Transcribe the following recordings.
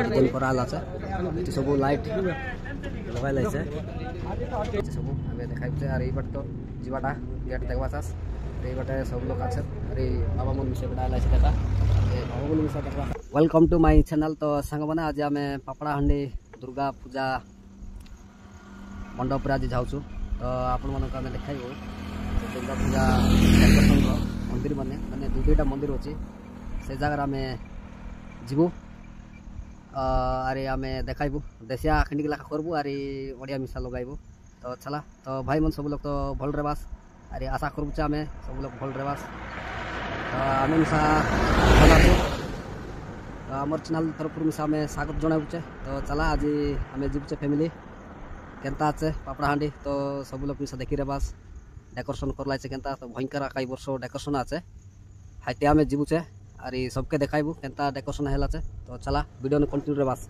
design कराला আছে এটি সব লাইট লগাইলা আছে সব আমি দেখাইছে আর এই বাট তো জিবাটা গেট দেখবা চাস এই বাটে সব লোক আছে আর এই বাবা মন মিশে ডালা আছে দেখা এই বাবা মন মিশে দেখবা ওয়েলকাম টু মাই চ্যানেল তো সাংগমানে আজ আমি পাপড়াহান্ডি दुर्गा पूजा मंडप आज जाऊँ तो आपण मन को देखाइब दुर्गा पूजा मंदिर माने दुईटा मंदिर अच्छे से जगार आम जीवु अरे आम देखाइबू देशिया खिंडिकला करबू अरे ओडिया मिसा लगाइबू तो चला तो भाई मन सब लोग तो भल रेबास अरे आशा करूचे आम सब लोग भल रेबास तो आम मिसा भल आसू आमर चैनल तरफ मिसा आम स्वागत जनाऊचे तो चला आज आम जीवचे फैमिली केनता आचे पापड़ाहांडी तो सब लोग मिसा देखी रेबास डेकोरेशन करलाइছে केनता तो भयंकर कई वर्ष डेकोरेशन आचे हाइते आम जीवचे और सबके देखाइबू केनता डेकोरेशन हेलाचे तो चला वीडियो ने कंटिन्यू रेबास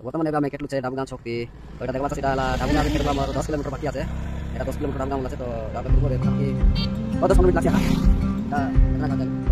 बर्तमान आम केटलू डामगाँव चौकी तो यहाँ देखा डामगाँव खेल 10 किलोमीटर बाकी आए 10 किलोमीटर डामगाँव तो डामगाँव 10 मिनट लगे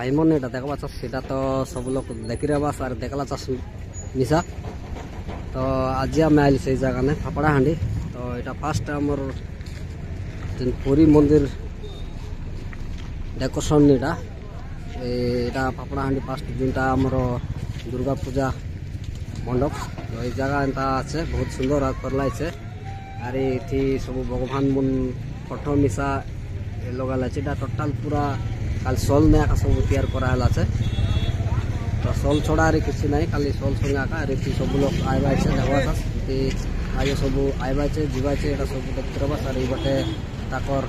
भाई मन यहाँ देखा चाष सीटा तो सब लोग देखी रहा सार देखला चाष मिसा तो आज आम आइल से जगह ने फापड़ा हांडी तो यहाँ फास्ट आमर पुरी मंदिर डेकोरेशन यहाँ फापड़ा हांडी फास्ट जोटा आमर दुर्गा पूजा मंडप तो ये जगह एंता अच्छे बहुत सुंदर करलाइছে और ये सब भगवान मन फोटो मिसा लगाला टोटाल पूरा कल सोल ने आका सब तैयार कराला तो सोल छोड़ा किसी ना खाली सोल संगे आका सब लोग आइबा देखा आज सब आइबा जीवाचे सब देखते रहा और ये बटे ताकर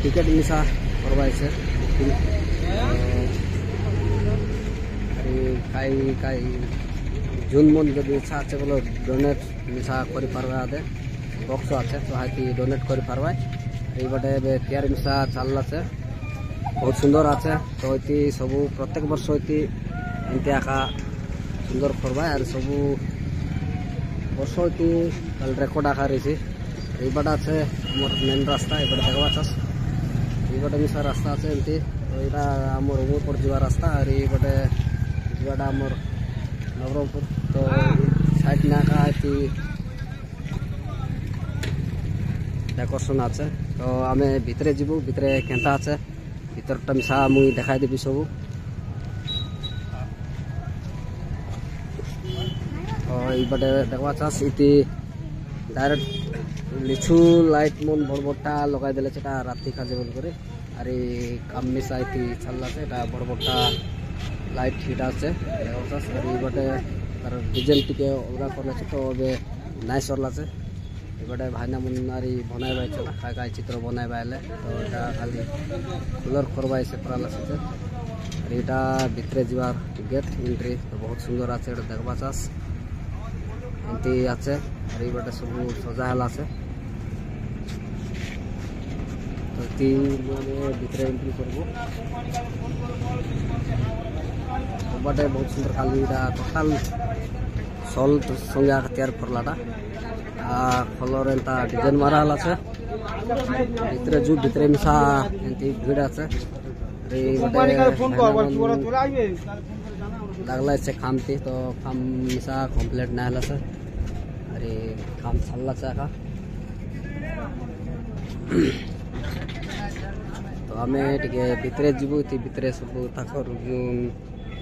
टिकेट मिसा करवाइছে जून मन जो इच्छा अच्छे बोलो डोनेट मिसा कर पार्बे बक्स अच्छे तो हाथी डोनेट कर पार्बे ये बटे तैयार मिसा चलला बहुत सुंदर आछे तो ये सब प्रत्येक वर्ष ये एमती आका सुंदर करवा और सब वर्ष ये कल रेकर्ड आका रही ये बटे आछे आमर मेन रास्ता ये बटे देखा चाष ये बटे मिसा रास्ता आछे एमती तो यहाँ आमर उमरपुर जावा रास्ता और ये बटे जावाटा आमर नवरंगपुर तो साइड ना आका डेकोरेशन आछे तो आम भितरे जीवु भितरे केन्ता आछे भितरटा मिसा मुई देखाई देबी सब बटे देखा चाष इति डायरेक्ट लिचु लाइट मन बड़ बड़टा लगाई देले राति काजे बोल करे और काम मिसा इति चलला बड़ बड़टा लाइट हिट आछे देखा चाष और बटे तार डिजाइन टिके अलगा करले तो अबे नाइ सरला बटे भाईना मन बनाइबा काय काय चित्र बनाइबा आले तो यहाँ खाली कलर करवाई कराला और यहाँ भितरे जीवार गेट एंट्री तो बहुत सुंदर आछे देखा चाष एमती आछे और ये बटे सब सजाला तो भितरे एंट्री करब बटे बहुत सुंदर खाली टोटाल सल संगे तैयार करलाटा कलर एंता डिजाइन मारा भितरे जू भितरे मिसा एमती भीड़ आछे लगला खामती तो खाम मिसा कमप्लीट ना हला और काम चलला आका तो आम टे भितरे जीवु भितरे सब ताकर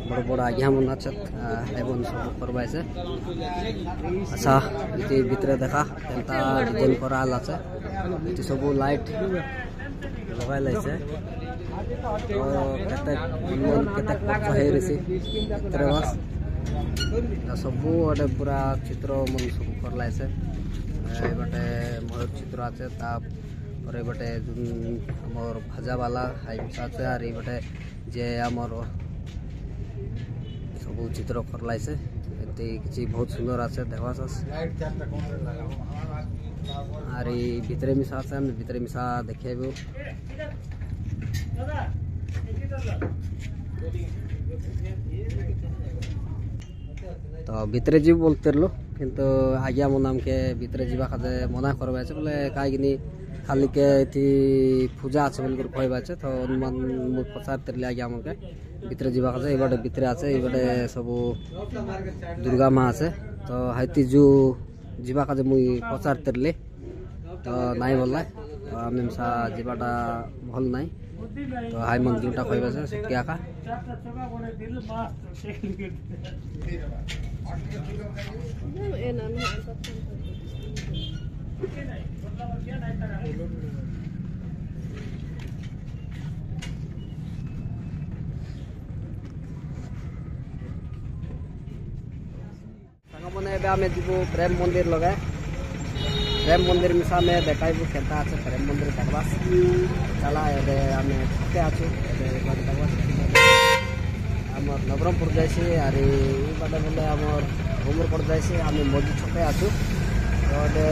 बड़ बड़ आज्ञा मन अच्छे एवं सब करवाइছে अच्छा ये भितरे देखा एंता डिजाइन कराल আছে ये सब लाइट लगाई लाइছে तो केते खर्च है रही भितरे बस सब गोटे पूरा चित्र मन सब करलाइছে बटे मयूर चित्र আছে तापर बटे आमर भाजा वाला हाई मिसा और ये बटे जे आमर सब चित्र करलाइছে किसी बहुत सुंदर आछे देखा चाष और भितरे मिसा आछे आम भितरे मिसा देखाइबो तो भितरे जीव बोलते लो किंतु आज्ञा मन आमके भितरे जीवा खाते मना करवाई बोले कहीं खाली के पूजा आछे बोल कहवा तो अनुमान मुझे पचार आज्ञा मन के भितरे जीवा खाते ये भितरे आछे ये सब दुर्गा माँ आछे तो हाथी जो जीवा खाते मुई पचार तो नाई बोल तो आम मिसा जीवाटा भल नाई तो हाई मन जोटा कहवा सेटके आका मैंने आम जीवु प्रेम मंदिर लगे प्रेम मंदिर मिसा में देखाइबू केन्ता आछे प्रेम मंदिर देखा चला आम छके आछू आमर नवरंगपुर जाइए और ये बाटे बोले आमर उमरपुर जाइए आम मजी छके आछू तो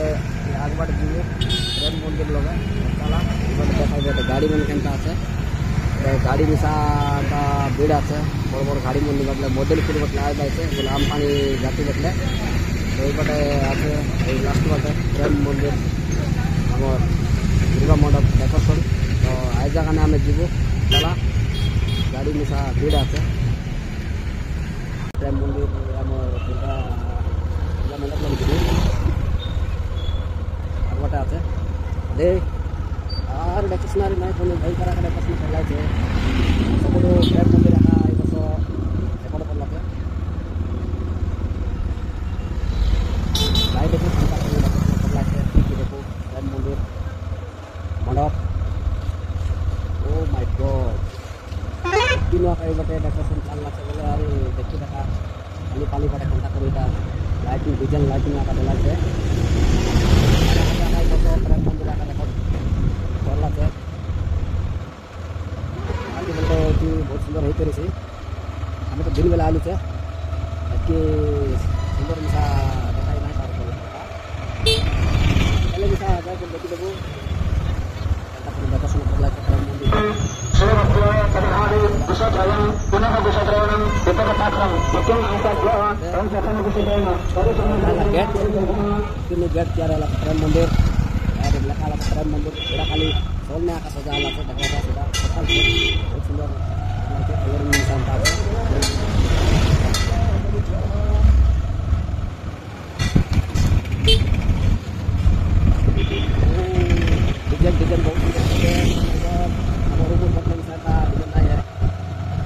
आग बाटे जीवु प्रेम मंदिर लगे चला देखा गाड़ी मन केन्ता आछे गाड़ी मिसा भीड़ आछे बड़ बड़ गाड़ी मन बदले मदनपुर बटले आए बोले आम पानी जाती बटले तो ये बाटे आछे लास्ट बाटे प्रेम मंदिर आमर दुर्गा मंडप डेकोरेशन तो आई जगह आम जीवु चला गाड़ी मिसा भीड़ आछे प्रेम मंदिर आमर दुर्गा पूजा मंडप लगे आगोटे आछे दे আর ডেকোরেশনারি নাই কোনো ভাই করা ডেকোরেশন করলাইছে সকল প্রেম মন্দির রাখা এই বছর রেকর্ড করলাছে লাইট দেখো চিন্তা করে ডেকোরেশন করলাইছে কি দেখো প্রেম মন্দির মণ্ডপ ও মাই গড কিনো আকাই বটে ডেকোরেশন চালাছে বলে আরে দেখি দেখা খালি পানি পড়ে চিন্তা করে এটা লাইটিং ডিজাইন লাইটিং আকা দেলাইছে এই বছর প্রেম মন্দির রাখা রেকর্ড করলাছে আজকে বলতে কি বহুত সুন্দর হইতে রয়েছে আমি তো দিন বেলা আলুছে আজকে সুন্দর মিশা দেখাই নাই পার করলাম তাহলে মিশা যাই করে দেখি দেবো তারপরে দেখাশোনা করলাছে প্রেম মন্দির गेट क्या रहा प्रेम मंदिर लेखा प्रेम मंदिर थोड़ा खाली सोल में आका सजा आला देखा सीधा बहुत सुंदर कलरिंग इंसान था डिजाइन डिजाइन बहुत सुंदर हमारे ऊपर मतलब इंसान का डिजाइन नहीं है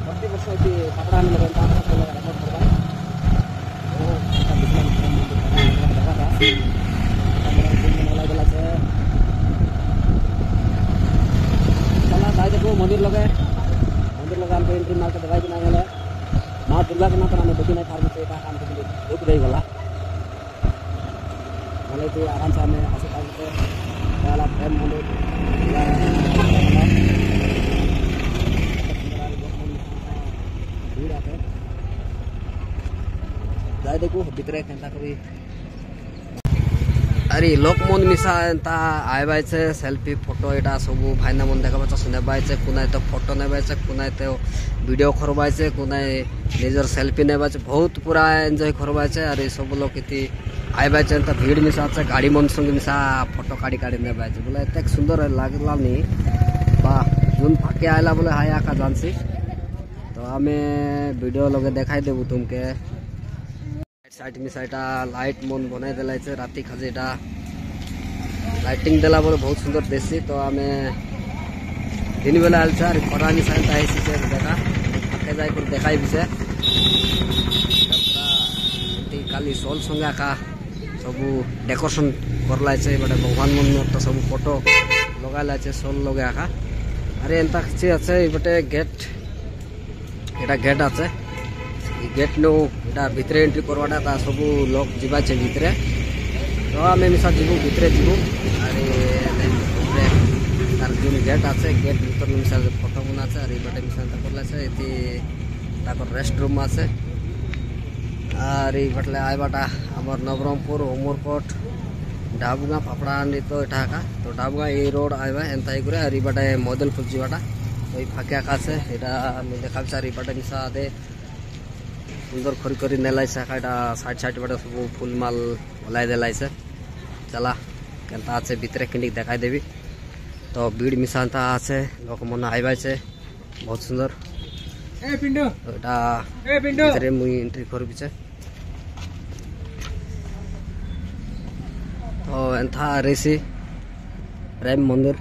प्रति वर्ष की कपड़ा में लगता है रेकॉर्ड करवा वो डिजाइन प्रेम मंदिर देखा था देखो मंदिर लगे हमको एंट्री मार के दवाई ना गले माँ दुर्गा के नाम पर हमें देखी नहीं फार्म से काम के लिए रुक गई बोला बोले तो आराम से हमें ऐसे काम से पहला प्रेम मंदिर भीड़ आते जाए देखो भितरे केंता करी अरे लोकमन मिसा एंता आइबाइছে सेल्फी फोटो एटा सब फाइना मन देखाबाचे सुनेबाइছে कुनाय तो फोटो नेबाइছে कुनाय तो वीडियो करबाइছে कुनाय निजर सेल्फी नेबाइছে बहुत पूरा एंजॉय करबाइছে अरे सब लोग इति आइबाइছে एंता भीड़ मिसा আছে गाड़ी मन संग मिसा फोटो काडी काडी नेबाइছে बोले एते सुंदर लागला नी बा जुन फाके आइला बोले हाय आका जानसी तो हमें वीडियो लगे देखाई देबो तुमके साइड में साइडा लाइट मन बनाई देलाइছে राती खाजेटा लाइटिंग देला बोले बहुत सुंदर देसी तो हमें दिन बेला आलছে আর খরা নি সাইড আইছি যে দেখা ফাকে যাই করে দেখাই দিছে তারপর কালি সোল संगे का सब डेकोरेशन करलाइছে बटे भगवान मन तो सब फोटो लगालाइছে सोल लगे आका अरे एंता किछि আছে बटे गेट एटा गेट আছে गेट नो एटा भितरे एंट्री करवाटा ता सब लोग जीवा छे भितरे तो आमे मिसा जीवु भितरे जीवु अरे तार जो गेट আছে गेट भीतर मिसा फोटो बना আছে अरे बटे मिसा ता करला আছে एति ताकर रेस्ट रूम আছে अरे बटले आइबाटा हमर नवरंगपुर उमरकोट डाबुगा पापड़ांडी तो एटा का तो डाबुगा ए रोड आइबा एंता करे अरे बटे मदनपुर जीवाटा तो फाके का আছে एटा আমি দেখাবছি अरे बटे मिसा दे सुंदर खरी खरी नेलाइছে काटा साइड साइड बटे सब फुल माल ओलाई देलाइছে चला केनता আছে ভিতরে किंडी देखाई देबी तो भीड़ मिसानता আছে लोक मन आइबाइছে बहुत सुंदर ए पिंडो एटा ভিতরে মুই एंट्री करबिছে तो एंथा रेसी प्रेम मंदिर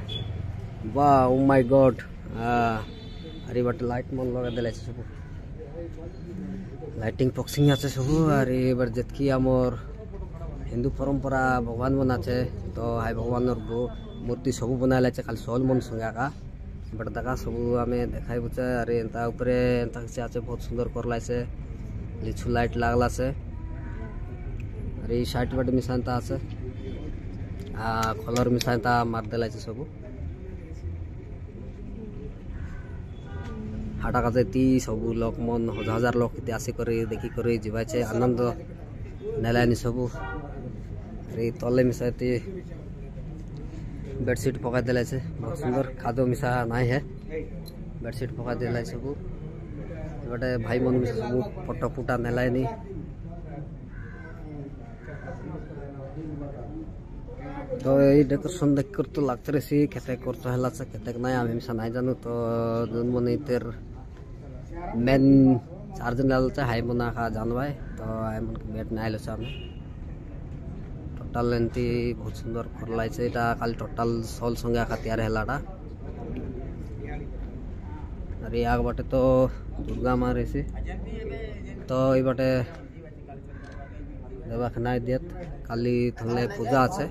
वाह ओ माय गॉड अरे बट लाइट मन लगा देलाइছে सब लाइटिंग बॉक्सिंग আছে सब और एबार जेतकी आमर हिंदू परंपरा भगवान मन আছে तो हाय भगवानर मूर्ति सब बनाला আছে खाली सोल मन संगा का बट देखा सब आमे देखाई बुचे अरे एंता ऊपर एंता से আছে बहुत सुंदर करलाइছে लिचु लाइट लागलाছে अरे ई साइड बट मिसानता আছে कलर मिसानता मार देलाছে सब हाटा का सब लोक मन हजार हजार लोक इति आसी करे देखी करे जीवाचे आनंद नेलानी सब अरे तले मिसाती बेडशीट पका देलाছে बहुत सुंदर खादो मिसा नाई है बेडशीट पका देलाय सब बटे भाई मन मिसा सब फोटो फुटा नेलानी तो ये डेकोरेशन देख कर तो लगते रही केते करतो हला से केते नहीं आम मिसा नहीं जानू तो जोन मन इतर मेन चार्जन डाल हाई मुना का जानवाए तो आई मन बेट ना आइलो आम टोटाल एमती बहुत सुंदर करलाई खाली टोटाल सल संगे आका तैयार हेलाटा और आग बाटे तो दुर्गा माँ रही तो ये बाटे देवा खाना दियत काली थले पूजा আছে